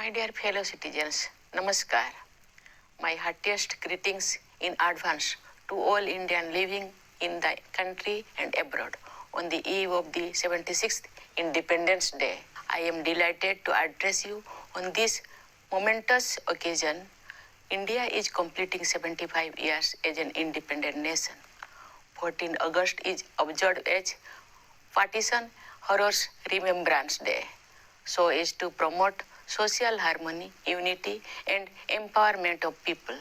My dear fellow citizens, Namaskar. My heartiest greetings in advance to all Indians living in the country and abroad on the eve of the 76th Independence Day. I am delighted to address you on this momentous occasion. India is completing 75 years as an independent nation. 14 August is observed as Partition Horrors Remembrance Day, so as to promote social harmony, unity, and empowerment of people.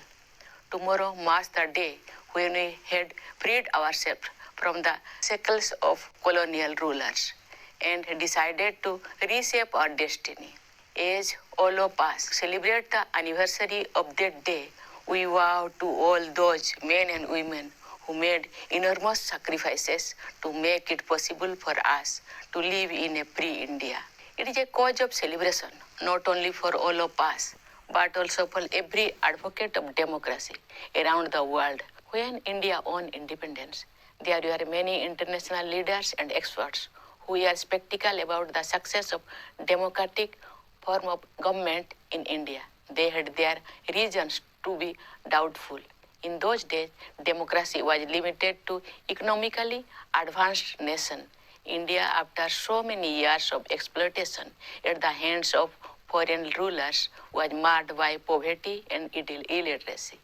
Tomorrow marks the day when we had freed ourselves from the shackles of colonial rulers and decided to reshape our destiny. As all of us celebrate the anniversary of that day, we vow to all those men and women who made enormous sacrifices to make it possible for us to live in a free India. It is a cause of celebration, not only for all of us, but also for every advocate of democracy around the world. When India won independence, there were many international leaders and experts who were skeptical about the success of democratic form of government in India. They had their reasons to be doubtful. In those days, democracy was limited to economically advanced nations. India, after so many years of exploitation at the hands of foreign rulers, was marred by poverty and illiteracy.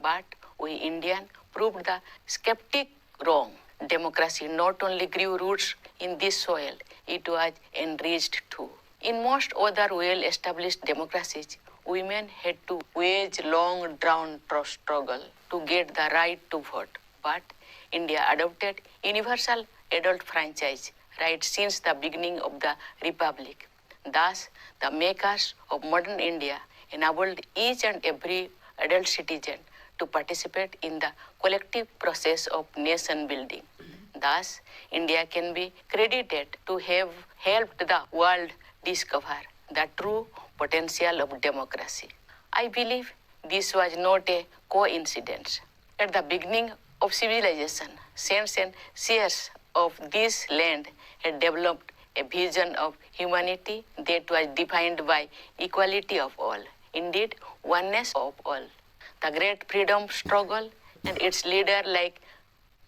But we Indians proved the skeptic wrong. Democracy not only grew roots in this soil, it was enriched too. In most other well-established democracies, women had to wage long drawn struggle to get the right to vote. But India adopted universal adult franchise right since the beginning of the Republic. Thus, the makers of modern India enabled each and every adult citizen to participate in the collective process of nation building. Thus, India can be credited to have helped the world discover the true potential of democracy. I believe this was not a coincidence. At the beginning of civilization, saints and seers of this land had developed a vision of humanity that was defined by equality of all, indeed oneness of all. The great freedom struggle and its leader like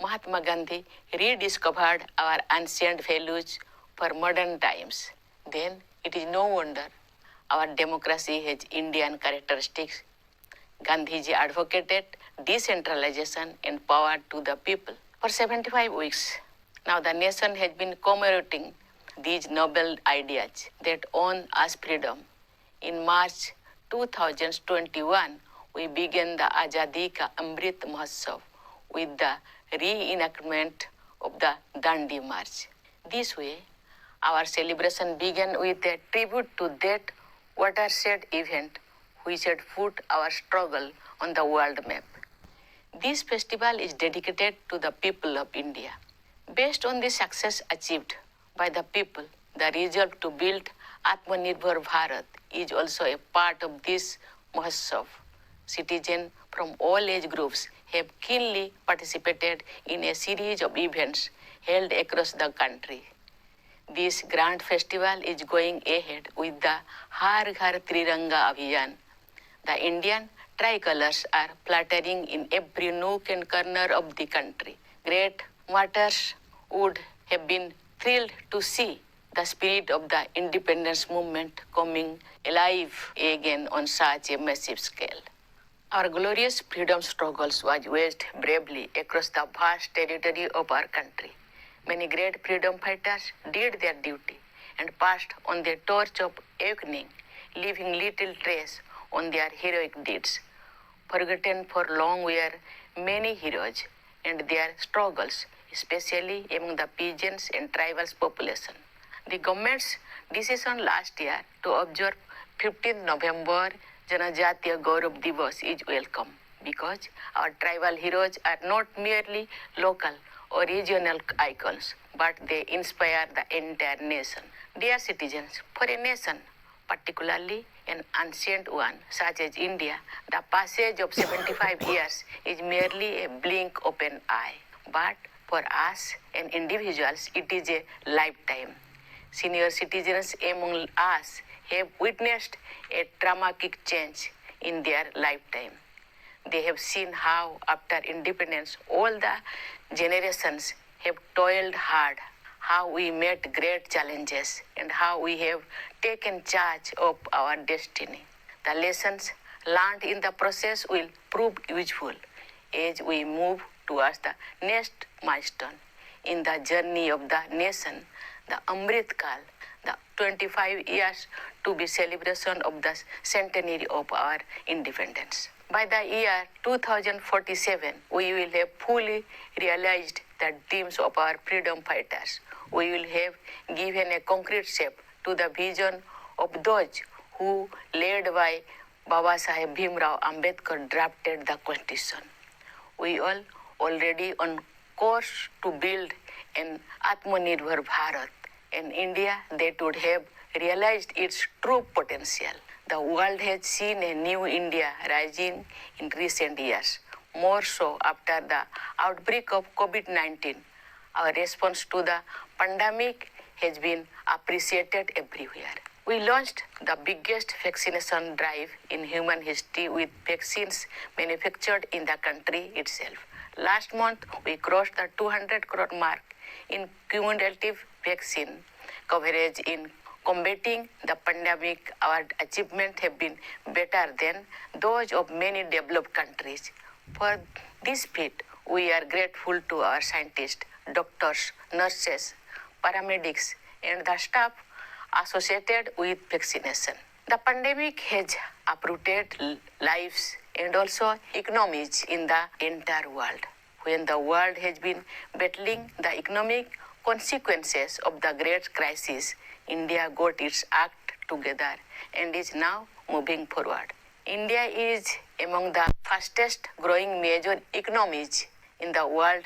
Mahatma Gandhi rediscovered our ancient values for modern times. Then it is no wonder our democracy has Indian characteristics. Gandhiji advocated decentralization and power to the people. For 75 weeks, now the nation has been commemorating these noble ideas that won us freedom. In March 2021, we began the Azadi Ka Amrit Mahotsav with the reenactment of the Dandi March. This way, our celebration began with a tribute to that watershed event which had put our struggle on the world map. This festival is dedicated to the people of India. Based on the success achieved by the people, the resolve to build Atmanirbhar Bharat is also a part of this Mahotsav. Citizens from all age groups have keenly participated in a series of events held across the country. This grand festival is going ahead with the Har Ghar Triranga Abhiyan. The Indian tricolors are fluttering in every nook and corner of the country. Great martyrs would have been thrilled to see the spirit of the independence movement coming alive again on such a massive scale. Our glorious freedom struggles was waged bravely across the vast territory of our country. Many great freedom fighters did their duty and passed on the torch of awakening, leaving little trace on their heroic deeds. Forgotten for long were many heroes and their struggles, especially among the peasants and tribal population. The government's decision last year to observe 15th November Janajatiya Gaurav Divas is welcome because our tribal heroes are not merely local or regional icons, but they inspire the entire nation. Dear citizens, for a nation, particularly an ancient one such as India, the passage of 75 years is merely a blink of an eye. But for us and individuals, it is a lifetime. Senior citizens among us have witnessed a dramatic change in their lifetime. They have seen how, after independence, all the generations have toiled hard, how we met great challenges, and how we have taken charge of our destiny. The lessons learned in the process will prove useful as we move towards the next milestone in the journey of the nation, the Amrit Kal, the 25 years to be celebration of the centenary of our independence. By the year 2047, we will have fully realized the dreams of our freedom fighters. We will have given a concrete shape to the vision of those who, led by Baba Saheb Bhimrao Ambedkar, drafted the Constitution. We are already on course to build an Atmanirbhar Bharat, an India that would have realized its true potential. The world has seen a new India rising in recent years, more so after the outbreak of COVID-19. Our response to the pandemic has been appreciated everywhere. We launched the biggest vaccination drive in human history with vaccines manufactured in the country itself. Last month, we crossed the 200 crore mark in cumulative vaccine coverage in combating the pandemic. Our achievements have been better than those of many developed countries. For this feat, we are grateful to our scientists, doctors, nurses, paramedics, and the staff associated with vaccination. The pandemic has uprooted lives and also economies in the entire world. When the world has been battling the economic consequences of the great crisis, India got its act together and is now moving forward. India is among the fastest growing major economies in the world.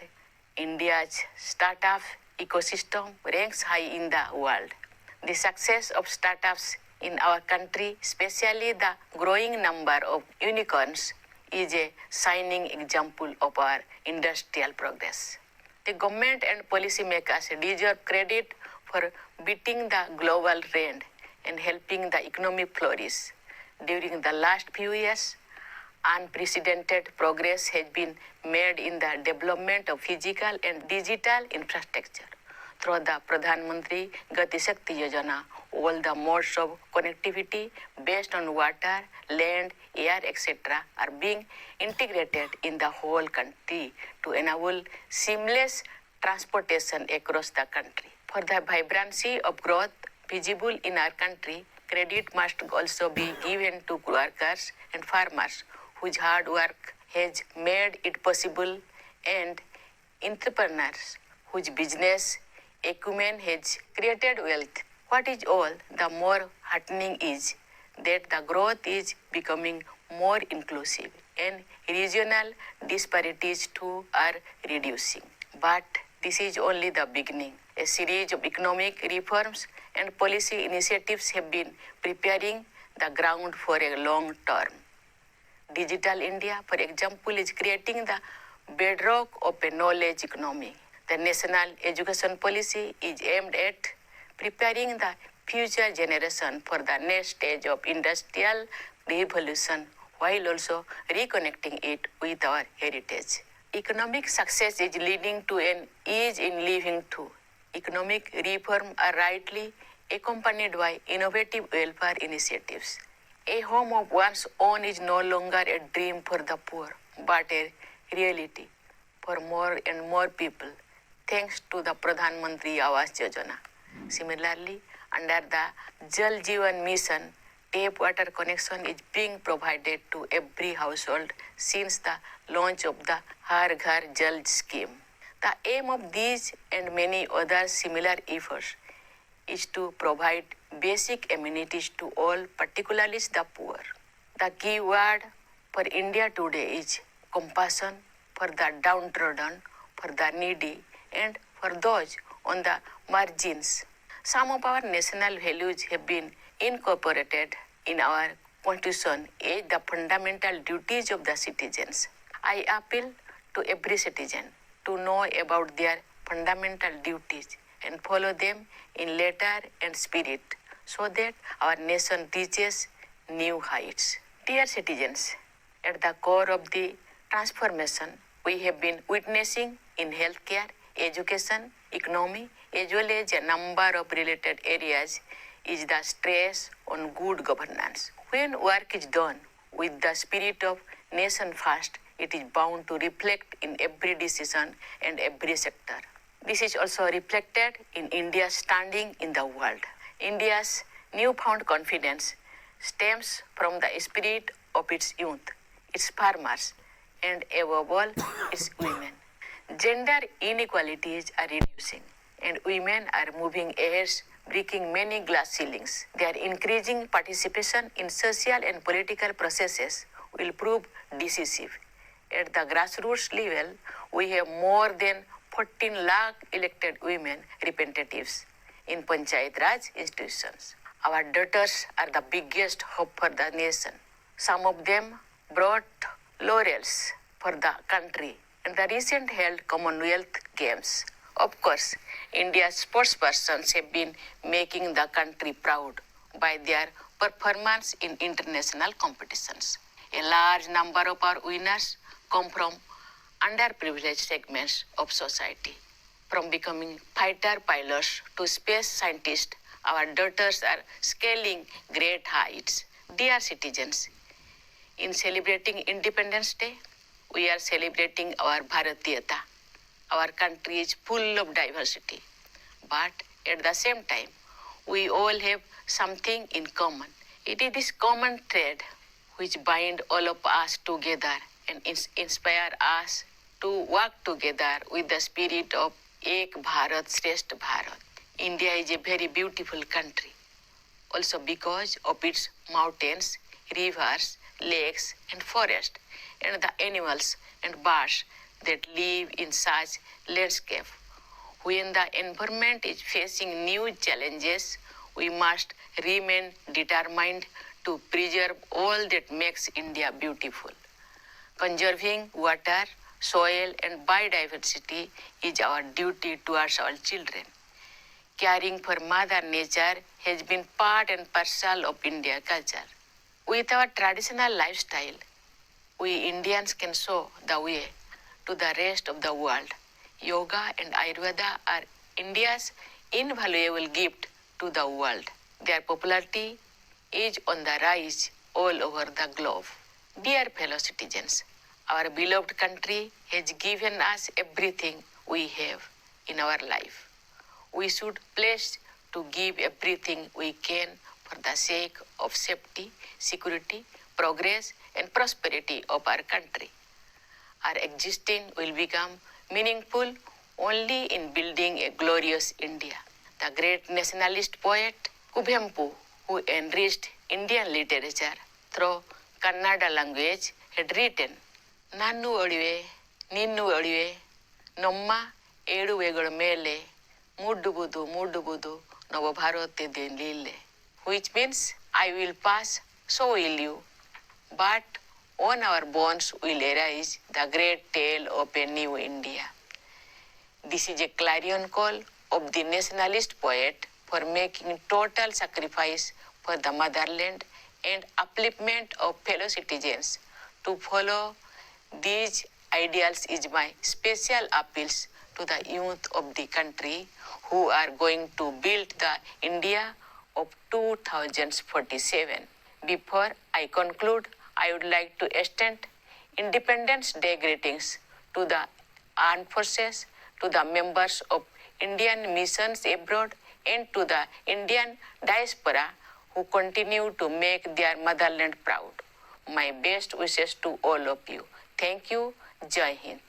India's startup ecosystem ranks high in the world. The success of startups in our country, especially the growing number of unicorns, is a shining example of our industrial progress. The government and policymakers deserve credit for beating the global trend and helping the economy flourish. During the last few years, unprecedented progress has been made in the development of physical and digital infrastructure. Through the Pradhan Mantri Gati Shakti Yojana, all the modes of connectivity based on water, land, air, etc. are being integrated in the whole country to enable seamless transportation across the country. For the vibrancy of growth visible in our country, credit must also be given to workers and farmers whose hard work has made it possible, and entrepreneurs whose business acumen has created wealth. What is all the more heartening is that the growth is becoming more inclusive and regional disparities too are reducing. But this is only the beginning. A series of economic reforms and policy initiatives have been preparing the ground for a long term. Digital India, for example, is creating the bedrock of a knowledge economy. The national education policy is aimed at preparing the future generation for the next stage of industrial revolution while also reconnecting it with our heritage. Economic success is leading to an ease in living too. Economic reform are rightly accompanied by innovative welfare initiatives. A home of one's own is no longer a dream for the poor, but a reality for more and more people, thanks to the Pradhan Mantri Awas Yojana. Similarly, under the Jal Jeevan Mission, tap water connection is being provided to every household since the launch of the Har Ghar Jal scheme. The aim of these and many other similar efforts is to provide basic amenities to all, particularly the poor. The key word for India today is compassion for the downtrodden, for the needy, and for those on the margins. Some of our national values have been incorporated in our Constitution as the fundamental duties of the citizens. I appeal to every citizen to know about their fundamental duties and follow them in letter and spirit so that our nation reaches new heights. Dear citizens, at the core of the transformation we have been witnessing in healthcare, education, economy, as well as a number of related areas is the stress on good governance. When work is done with the spirit of nation first, it is bound to reflect in every decision and every sector. This is also reflected in India's standing in the world. India's newfound confidence stems from the spirit of its youth, its farmers, and above all, its women. Gender inequalities are reducing, and women are moving ahead, breaking many glass ceilings. Their increasing participation in social and political processes will prove decisive. At the grassroots level, we have more than 14 lakh elected women representatives in Panchayat Raj institutions. Our daughters are the biggest hope for the nation. Some of them brought laurels for the country in the recent held Commonwealth Games. Of course, India's sportspersons have been making the country proud by their performance in international competitions. A large number of our winners come from underprivileged segments of society. From becoming fighter pilots to space scientists, our daughters are scaling great heights. Dear citizens, in celebrating Independence Day, we are celebrating our Bharatiyata. Our country is full of diversity. But at the same time, we all have something in common. It is this common thread which binds all of us together and inspire us to work together with the spirit of Ek Bharat Shrestha Bharat. India is a very beautiful country, also because of its mountains, rivers, lakes, and forests, and the animals and birds that live in such landscape. When the environment is facing new challenges, we must remain determined to preserve all that makes India beautiful. Conserving water, soil, and biodiversity is our duty towards our children. Caring for Mother Nature has been part and parcel of Indian culture. With our traditional lifestyle, we Indians can show the way to the rest of the world. Yoga and Ayurveda are India's invaluable gift to the world. Their popularity is on the rise all over the globe. Dear fellow citizens, our beloved country has given us everything we have in our life. We should pledge to give everything we can for the sake of safety, security, progress, and prosperity of our country. Our existence will become meaningful only in building a glorious India. The great nationalist poet Kubhempu, who enriched Indian literature through Kannada language, had written, Nannu Odive, Ninnu Odive, Nomma Eduvegal Mele, Mudubudu, Nova Bharate de Lille, which means, I will pass, so will you. But on our bones will arise the great tale of a new India. This is a clarion call of the nationalist poet for making total sacrifice for the motherland and upliftment of fellow citizens. To follow these ideals is my special appeals to the youth of the country who are going to build the India of 2047. Before I conclude, I would like to extend Independence Day greetings to the armed forces, to the members of Indian missions abroad, and to the Indian diaspora who continue to make their motherland proud. My best wishes to all of you. Thank you. Jai Hind.